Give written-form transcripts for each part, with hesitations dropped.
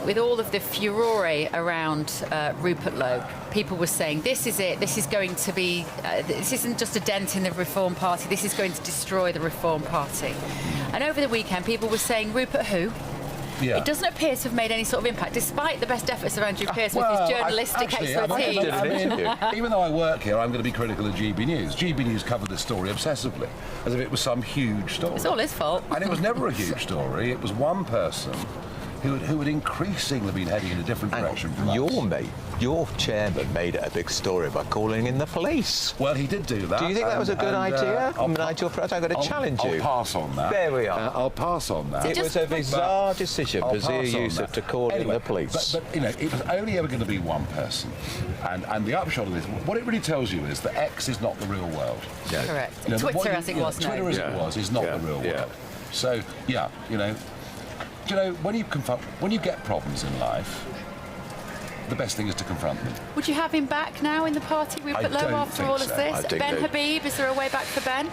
With all of the furore around Rupert Lowe, people were saying, this is it, this is going to be, this isn't just a dent in the Reform Party, this is going to destroy the Reform Party. And over the weekend, people were saying, Rupert who? Yeah. It doesn't appear to have made any sort of impact, despite the best efforts of Andrew Pearce with his journalistic expertise. Even though I work here, I'm going to be critical of GB News. GB News covered this story obsessively, as if it was some huge story. It's all his fault. And it was never a huge story. It was one person who had increasingly been heading in a different direction from us. Your chairman made it a big story by calling in the police. Well, he did do that. Do you think that was a good idea? Nigel Farage, I'm going to challenge you. I'll pass on that. There we are. I'll pass on that. It was a bizarre decision for Zia Youssef to call in the police. But you know, it was only ever going to be one person. And the upshot of this, what it really tells you is that X is not the real world. Yeah. Correct. You know, Twitter as it was now. Twitter as it was is not the real world. So, yeah, you know, when you get problems in life, the best thing is to confront them. Would you have him back now in the party, Rupert Lowe, after all of this? Ben Habib, is there a way back for Ben?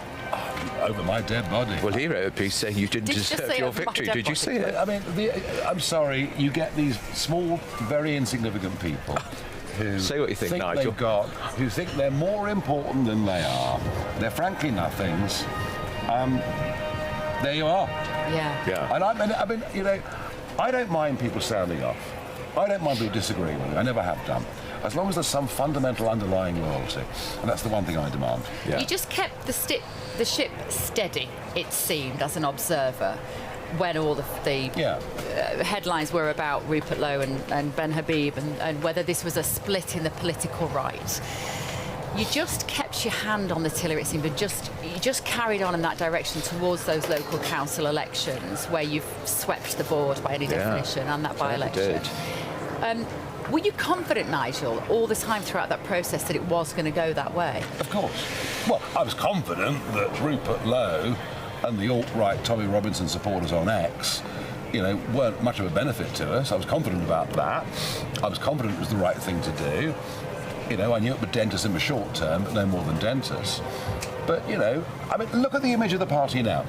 Over my dead body. Well, he wrote a piece saying you didn't deserve your victory. Did you see it? I mean, I'm sorry, you get these small, very insignificant people who say what you think, Nigel. Who think they're more important than they are. They're frankly nothings. There you are. Yeah. And I mean, you know, I don't mind people sounding off. I don't mind people disagreeing with me. I never have done. As long as there's some fundamental underlying loyalty. And that's the one thing I demand. Yeah. You just kept the ship steady, it seemed, as an observer, when all of the headlines were about Rupert Lowe and Ben Habib and whether this was a split in the political right. You just kept your hand on the tiller, it seemed, and you just carried on in that direction towards those local council elections where you've swept the board by any definition and that by-election. Were you confident, Nigel, all the time throughout that process that it was going to go that way? Of course. Well, I was confident that Rupert Lowe and the alt-right Tommy Robinson supporters on X, you know, weren't much of a benefit to us. I was confident about that. I was confident it was the right thing to do. You know, I knew it would dent us in the short term, but no more than dent us. But, you know, I mean, look at the image of the party now.